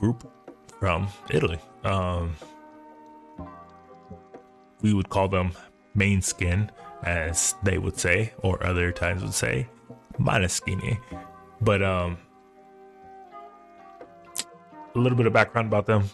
group from Italy. We would call them Måneskin, as they would say, or other times would say Måneskin. But a little bit of background about them.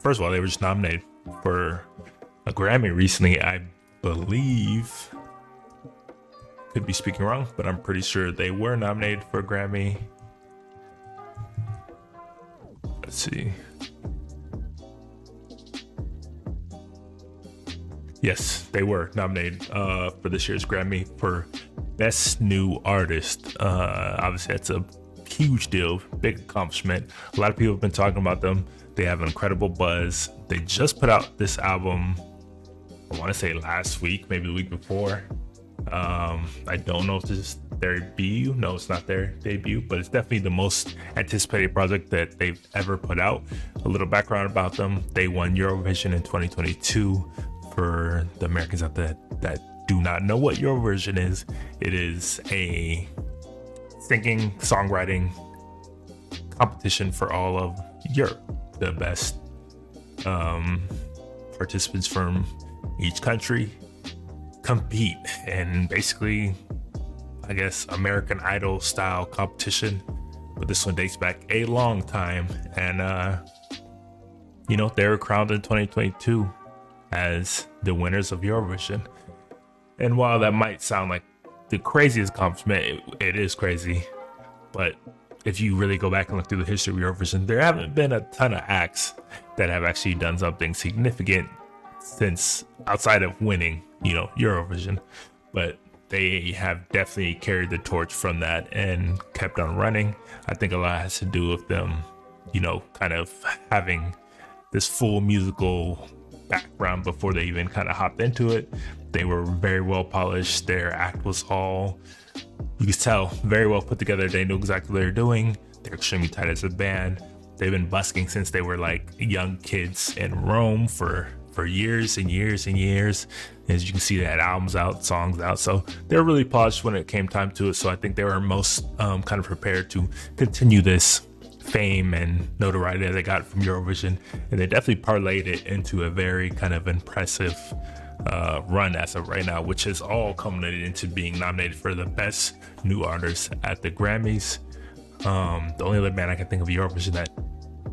First of all, they were just nominated for a Grammy recently. I believe, could be speaking wrong, but I'm pretty sure they were nominated for a Grammy. Let's see. Yes, they were nominated for this year's Grammy for Best New Artist. Obviously, that's a huge deal, big accomplishment. A lot of people have been talking about them. They have an incredible buzz. They just put out this album, I want to say last week, maybe the week before. I don't know if this is their debut. No, it's not their debut, but it's definitely the most anticipated project that they've ever put out. A little background about them: they won Eurovision in 2022. For the Americans out there that do not know what Eurovision is, it is a singing, songwriting competition for all of Europe. The best participants from each country compete, and basically, I guess, American Idol style competition. But this one dates back a long time, and they were crowned in 2022 as the winners of Eurovision. And while that might sound like the craziest accomplishment, it is crazy. But if you really go back and look through the history of Eurovision, there haven't been a ton of acts that have actually done something significant since outside of winning, Eurovision. But they have definitely carried the torch from that and kept on running. I think a lot has to do with them, kind of having this full musical background before they even kind of hopped into it. They were very well polished. Their act was all, you could tell, very well put together. They knew exactly what they were doing. They're extremely tight as a band. They've been busking since they were like young kids in Rome for years and years and years. As you can see, they had albums out, songs out. So they're really polished when it came time to it. So I think they were most kind of prepared to continue this fame and notoriety that they got from Eurovision, and they definitely parlayed it into a very kind of impressive run as of right now, which has all culminated into being nominated for the best new artist at the Grammys. The only other band I can think of Eurovision that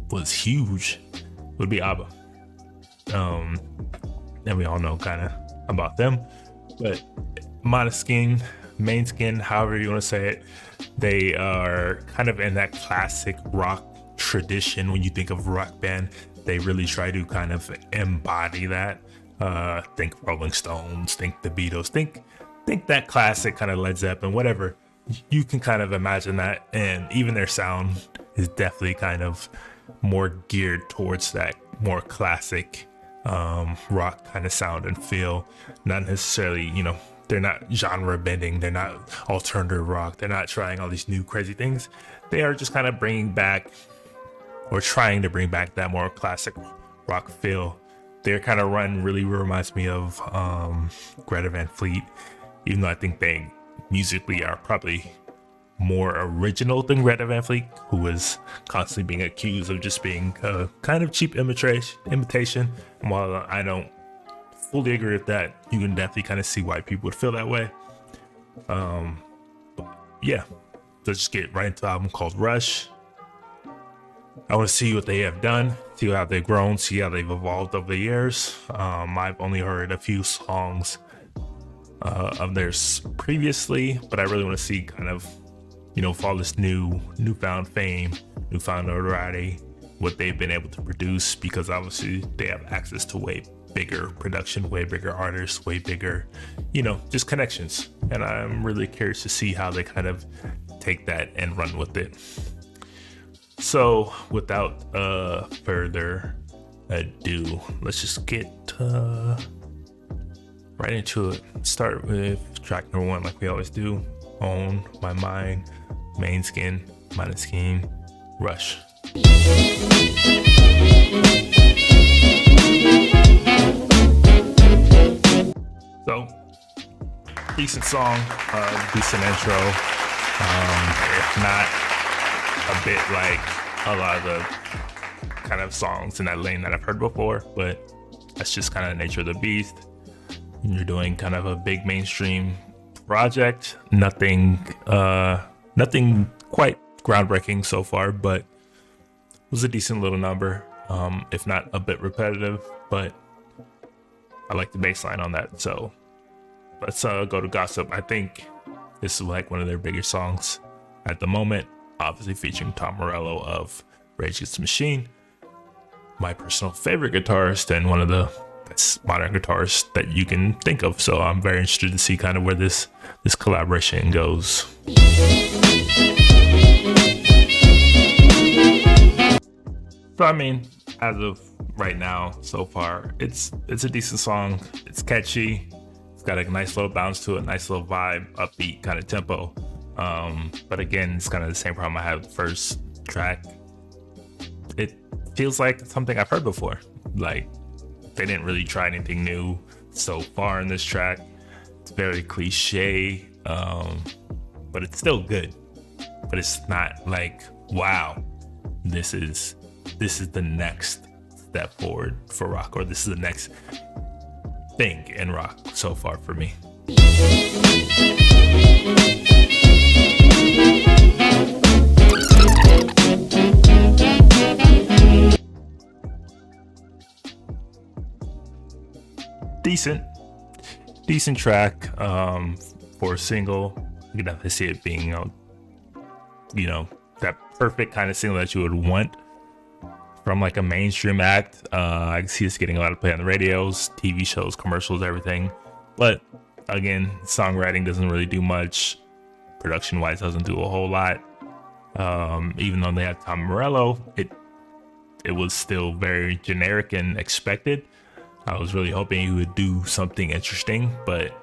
was huge would be ABBA, and we all know kind of about them. But Måneskin, however you want to say it, they are kind of in that classic rock tradition. When you think of rock band, they really try to kind of embody that. Think Rolling Stones, think the Beatles, think that classic kind of Led Zeppelin, whatever. You can kind of imagine that, and even their sound is definitely kind of more geared towards that more classic rock kind of sound and feel. Not necessarily, they're not genre bending. They're not alternative rock. They're not trying all these new crazy things. They are just kind of bringing back, or trying to bring back, that more classic rock feel. Their kind of run really reminds me of Greta Van Fleet, even though I think they musically are probably more original than Greta Van Fleet, who was constantly being accused of just being a kind of cheap imitation. And while I don't fully agree with that, you can definitely kind of see why people would feel that way. But yeah, let's just get right into the album called Rush. I want to see what they have done, see how they've grown, see how they've evolved over the years. I've only heard a few songs of theirs previously, but I really want to see kind of, for all this newfound fame, newfound notoriety, what they've been able to produce, because obviously they have access to way bigger production, way bigger artists, way bigger, just connections. And I'm really curious to see how they kind of take that and run with it. So without further ado, let's just get right into it. Start with track number 1, like we always do. On My Mind, Måneskin, Rush. So, decent song, decent intro. If not a bit like a lot of the kind of songs in that lane that I've heard before, but that's just kind of the nature of the beast. When you're doing kind of a big mainstream project, nothing quite groundbreaking so far, but it was a decent little number, if not a bit repetitive, but I like the bass line on that. So let's go to Gossip. I think this is like one of their bigger songs at the moment, obviously featuring Tom Morello of Rage Against the Machine, my personal favorite guitarist and one of the best modern guitarists that you can think of. So I'm very interested to see kind of where this collaboration goes. So I mean, as of right now, so far, it's a decent song. It's catchy. It's got a nice little bounce to it, nice little vibe, upbeat kind of tempo. But again, it's kind of the same problem I had with the first track. It feels like something I've heard before. Like they didn't really try anything new so far in this track. It's very cliche, but it's still good. But it's not like, wow, this is the next step forward for rock, or this is the next thing in rock so far for me. Decent track for a single. You can definitely see it being that perfect kind of single that you would want from like a mainstream act. I can see this getting a lot of play on the radios, TV shows, commercials, everything. But again, songwriting doesn't really do much. Production wise, doesn't do a whole lot. Even though they had Tom Morello, it was still very generic and expected. I was really hoping he would do something interesting, but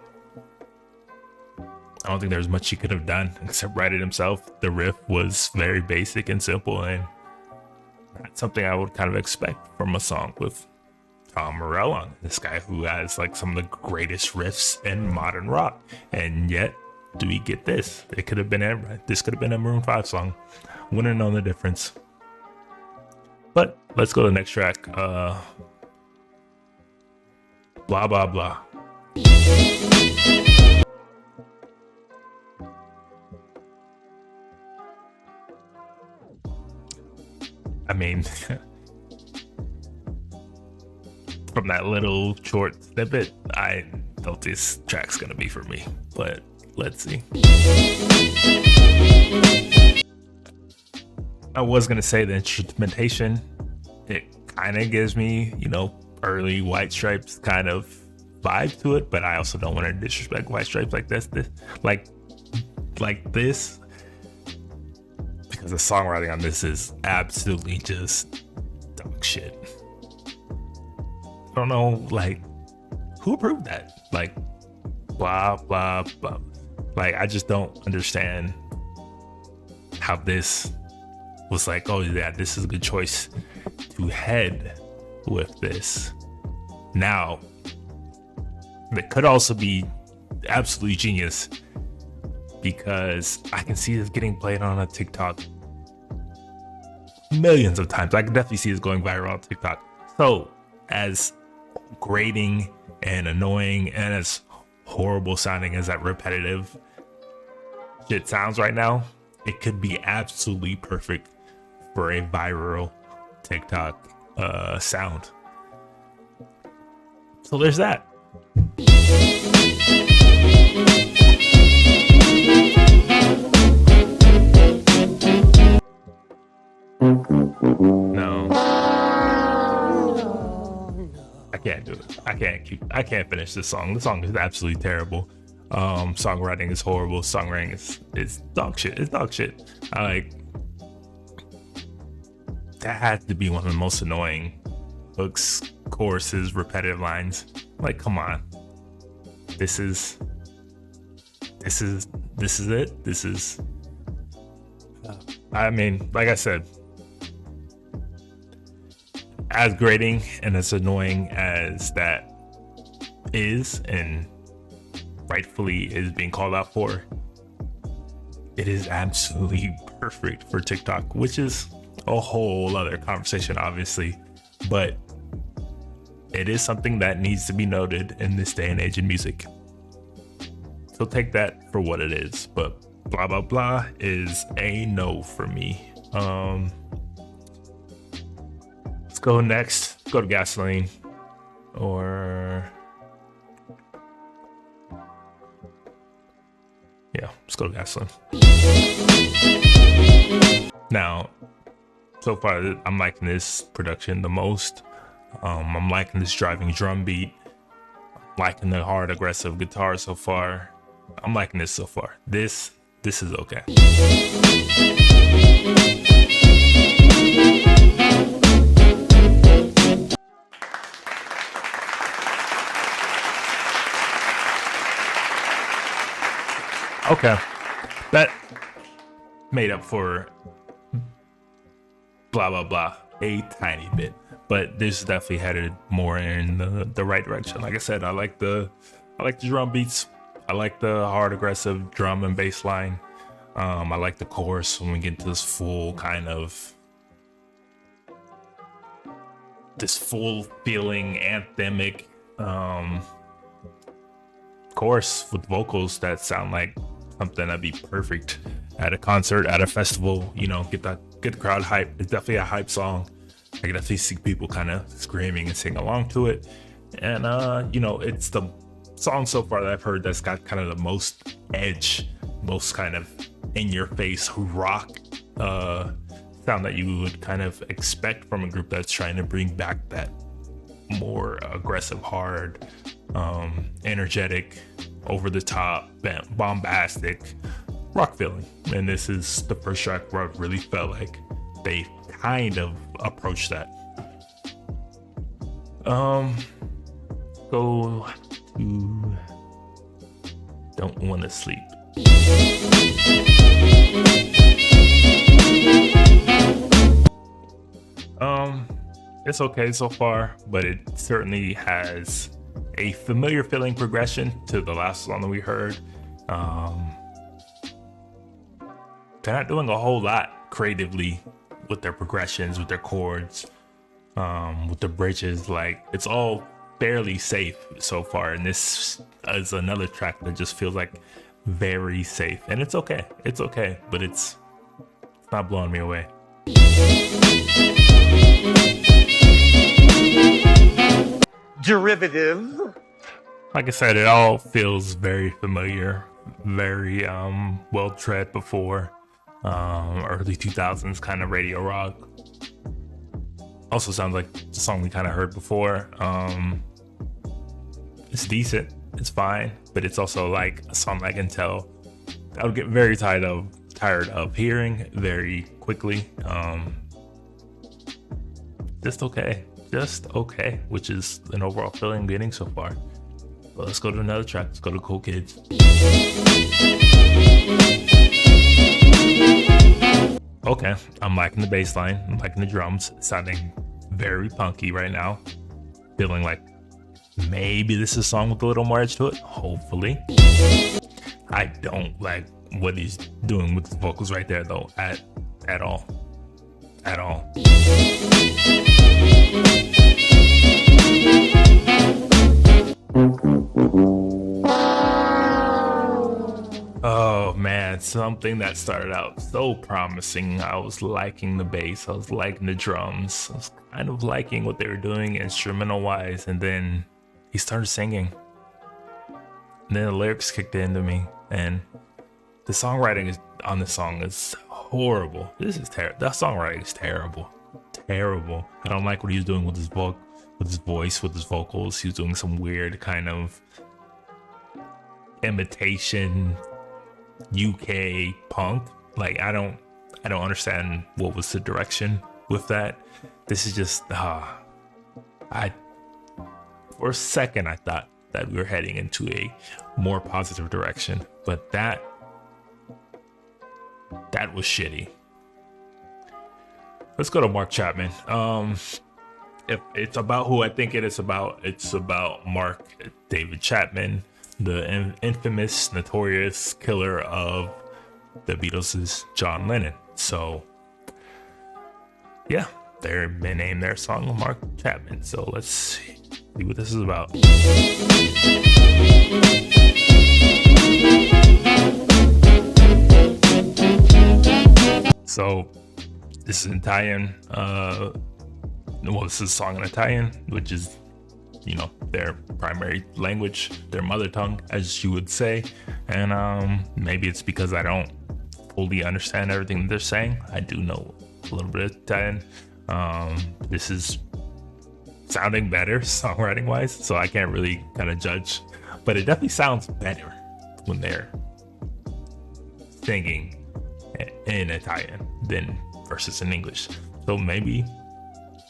I don't think there's much he could have done except write it himself. The riff was very basic and simple, and not something I would kind of expect from a song with Tom Morello, this guy who has like some of the greatest riffs in modern rock. And yet, do we get this? It could have been this could have been a Maroon 5 song. Wouldn't have known the difference. But let's go to the next track. Blah blah blah. I mean, from that little short snippet, I thought this track's gonna be for me, but let's see. I was gonna say the instrumentation, it kind of gives me, early White Stripes kind of vibe to it, but I also don't want to disrespect White Stripes like this, like this, because the songwriting on this is absolutely just dog shit. I don't know, like, who approved that? Like, blah blah blah. Like, I just don't understand how this was like, oh yeah, this is a good choice to head with this. Now, it could also be absolutely genius, because I can see this getting played on a TikTok millions of times. I can definitely see this going viral on TikTok. So, as grating and annoying and as horrible sounding as that repetitive shit sounds right now, it could be absolutely perfect for a viral TikTok sound. So there's that. No, I can't do it. I can't finish this song. The song is absolutely terrible. Songwriting is horrible. Songwriting is dog shit. It's dog shit. That had to be one of the most annoying hooks, choruses, repetitive lines. Like, come on. This is it. This is, I mean, like I said, as grating and as annoying as that is, and rightfully is being called out for, it is absolutely perfect for TikTok, which is a whole other conversation, obviously, but it is something that needs to be noted in this day and age in music. So take that for what it is, but blah blah blah is a no for me. Let's go next. Let's go to Gasoline, or yeah, let's go to Gasoline. Now, so far, I'm liking this production the most. I'm liking this driving drum beat. I'm liking the hard, aggressive guitar so far. I'm liking this so far. This is okay. Okay, that made up for blah blah blah a tiny bit, but this definitely headed more in the right direction. Like I said, I like the drum beats. I like the hard aggressive drum and bass line. I like the chorus when we get to this full feeling anthemic chorus with vocals that sound like something that'd be perfect at a concert, at a festival. You know, get the crowd hype. It's definitely a hype song. I can definitely see people kind of screaming and sing along to it. And you know, it's the song so far that I've heard that's got kind of the most edge, most kind of in your face rock sound that you would kind of expect from a group that's trying to bring back that more aggressive, hard, energetic, over the top, bombastic rock feeling. And this is the first track where I really felt like they kind of approached that. Go to Don't Wanna Sleep. It's okay so far, but it certainly has a familiar feeling progression to the last song that we heard. They're not doing a whole lot creatively with their progressions, with their chords, with the bridges. Like, it's all fairly safe so far, and this is another track that just feels like very safe, and it's okay, but it's not blowing me away. Derivative. Like I said, it all feels very familiar, very well tread before, early 2000s kind of radio rock. Also sounds like the song we kind of heard before. It's decent, it's fine, but it's also like a song I can tell I would get very tired of hearing very quickly. Just okay, which is an overall feeling I'm getting so far. But let's go to another track. Let's go to Cool Kids. Okay, I'm liking the bass line. I'm liking the drums. It's sounding very punky right now. Feeling like maybe this is a song with a little more edge to it. Hopefully. I don't like what he's doing with the vocals right there, though, at all. At all. Oh man, something that started out so promising. I was liking the bass, I was liking the drums, I was kind of liking what they were doing instrumental wise, and then he started singing. And then the lyrics kicked into me, and the songwriting on this song is horrible. This is terrible. That songwriting is terrible. I don't like what he's doing with his voice, with his vocals. He's doing some weird kind of imitation UK punk. Like, I don't understand what was the direction with that. This is just for a second I thought that we were heading into a more positive direction, but that was shitty. Let's go to Mark Chapman. If it's about who I think it's about Mark David Chapman, the infamous, notorious killer of the Beatles' John Lennon. So yeah, they named their song Mark Chapman. So let's see what this is about. So this is Italian. Well, this is a song in Italian, which is, you know, their primary language, their mother tongue, as you would say. And maybe it's because I don't fully understand everything that they're saying. I do know a little bit of Italian. This is sounding better songwriting wise, so I can't really kind of judge, but it definitely sounds better when they're singing in Italian than versus in English. So maybe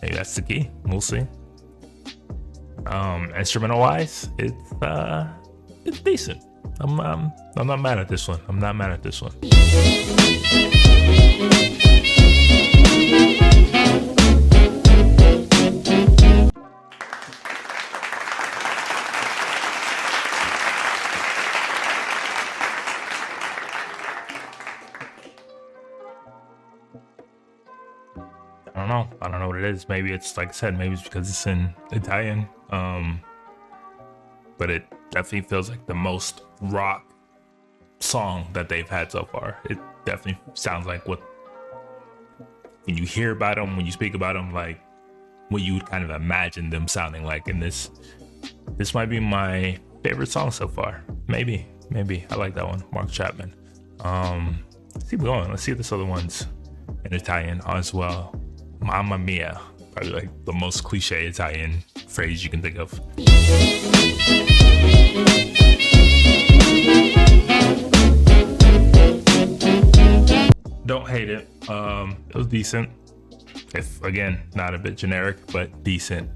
that's the key. We'll see. Instrumental wise, it's decent. I'm not mad at this one. I'm not mad at this one. I don't know what it is. Maybe it's, like I said, maybe it's because it's in Italian. But it definitely feels like the most rock song that they've had so far. It definitely sounds like what, when you hear about them, when you speak about them, like what you would kind of imagine them sounding like. And this might be my favorite song so far. Maybe I like that one, Mark Chapman. Let's keep going. Let's see if this other one's in Italian as well. Mamma Mia, probably like the most cliche Italian phrase you can think of. Don't hate it. It was decent. If again, not a bit generic, but decent.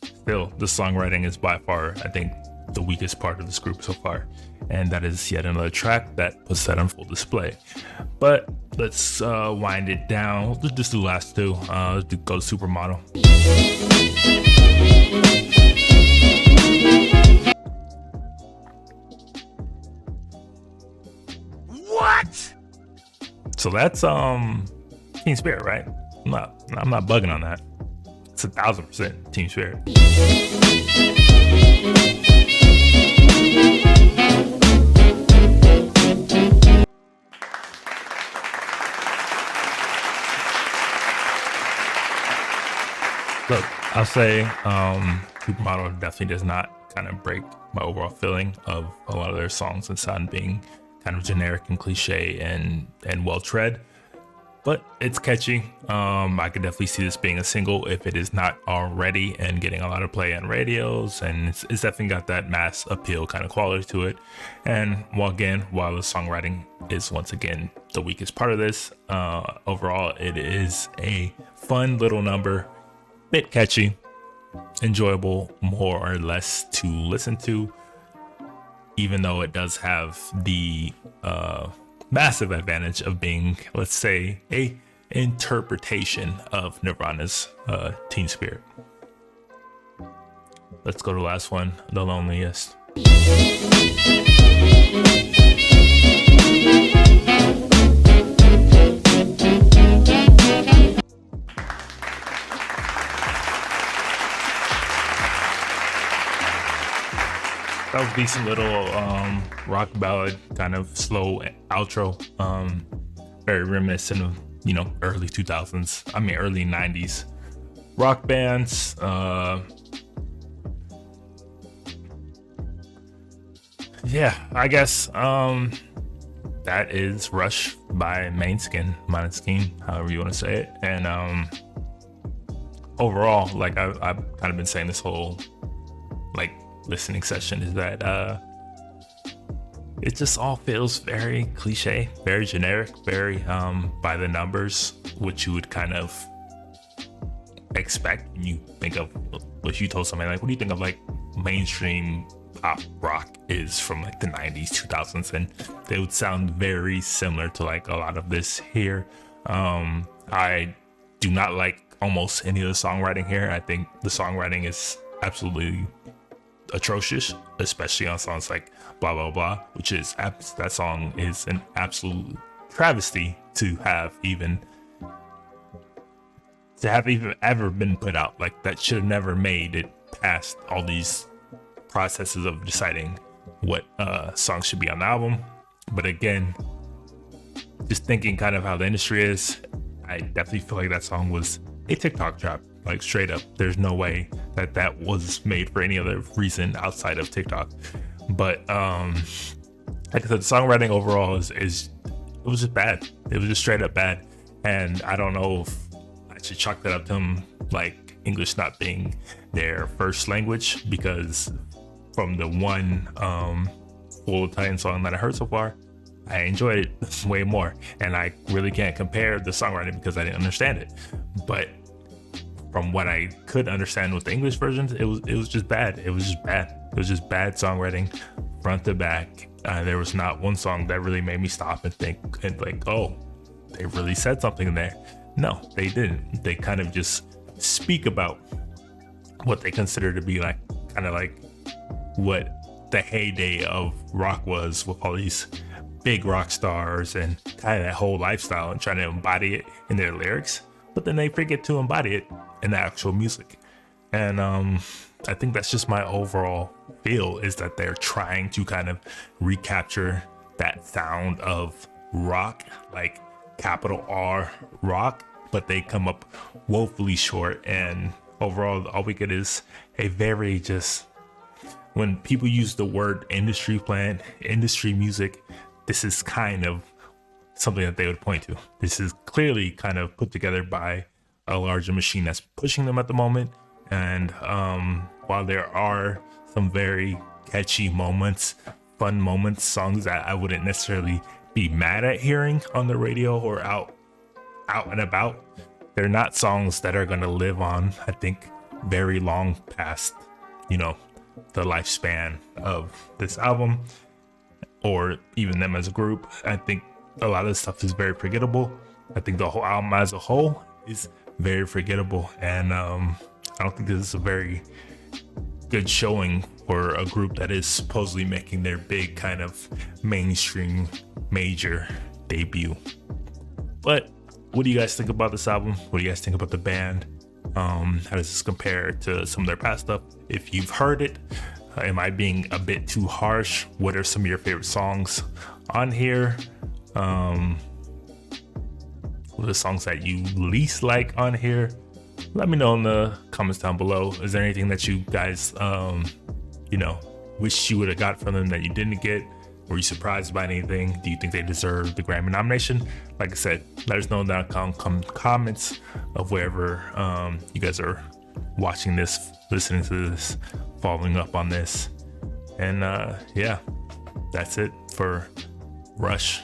Still, the songwriting is by far, I think, the weakest part of this group so far, and that is yet another track that puts that on full display. But let's wind it down. Let's just do the last two. Let's go to Supermodel. What? So that's Team Spirit, right? I'm not bugging on that. It's 1000% Team Spirit. Look, I'll say Supermodel definitely does not kind of break my overall feeling of a lot of their songs and sound being kind of generic and cliche and well tread, but it's catchy. I could definitely see this being a single if it is not already, and getting a lot of play on radios, and it's definitely got that mass appeal kind of quality to it. And while the songwriting is once again the weakest part of this, overall it is a fun little number, bit catchy, enjoyable more or less to listen to, even though it does have the massive advantage of being, let's say, a interpretation of Nirvana's Teen Spirit. Let's go to the last one, The Loneliest. That was a decent little rock ballad, kind of slow outro. Very reminiscent of, you know, early 2000s. I mean, early 90s rock bands. Yeah, I guess that is Rush by Måneskin, however you want to say it. And overall, like I've kind of been saying this whole like listening session, is that it just all feels very cliche, very generic, very by the numbers, which you would kind of expect when you think of, if you told somebody like, what do you think of like mainstream pop rock is from like the 90s, 2000s, and they would sound very similar to like a lot of this here. I do not like almost any of the songwriting here. I think the songwriting is absolutely atrocious, especially on songs like Blah Blah Blah, which is that song is an absolute travesty to have even to have even ever been put out. Like, that should have never made it past all these processes of deciding what songs should be on the album. But again, just thinking kind of how the industry is, I definitely feel like that song was a TikTok trap. Like, straight up, there's no way that that was made for any other reason outside of TikTok. But like I said, the songwriting overall is it was just bad. It was just straight up bad. And I don't know if I should chalk that up to them, like, English not being their first language, because from the one full Italian song that I heard so far, I enjoyed it way more. And I really can't compare the songwriting because I didn't understand it. But from what I could understand with the English versions, it was just bad. It was just bad. It was just bad songwriting front to back. There was not one song that really made me stop and think and like, oh, they really said something there. No, they didn't. They kind of just speak about what they consider to be like, kind of like what the heyday of rock was, with all these big rock stars and kind of that whole lifestyle, and trying to embody it in their lyrics. But then they forget to embody it in the actual music. And I think that's just my overall feel, is that they're trying to kind of recapture that sound of rock, like capital R rock, but they come up woefully short. And overall, all we get is a very just, when people use the word industry plan, industry music, this is kind of something that they would point to. This is clearly kind of put together by a larger machine that's pushing them at the moment. And while there are some very catchy moments, fun moments, songs that I wouldn't necessarily be mad at hearing on the radio or out and about, they're not songs that are going to live on, I think, very long past, you know, the lifespan of this album or even them as a group. I think a lot of this stuff is very forgettable. I think the whole album as a whole is very forgettable, and I don't think this is a very good showing for a group that is supposedly making their big kind of mainstream major debut. But what do you guys think about this album? What do you guys think about the band? How does this compare to some of their past stuff? If you've heard it, am I being a bit too harsh? What are some of your favorite songs on here? What are the songs that you least like on here? Let me know in the comments down below. Is there anything that you guys, wish you would have got from them that you didn't get? Were you surprised by anything? Do you think they deserve the Grammy nomination? Like I said, let us know in the comments of wherever you guys are watching this, listening to this, following up on this. And yeah, that's it for Rush.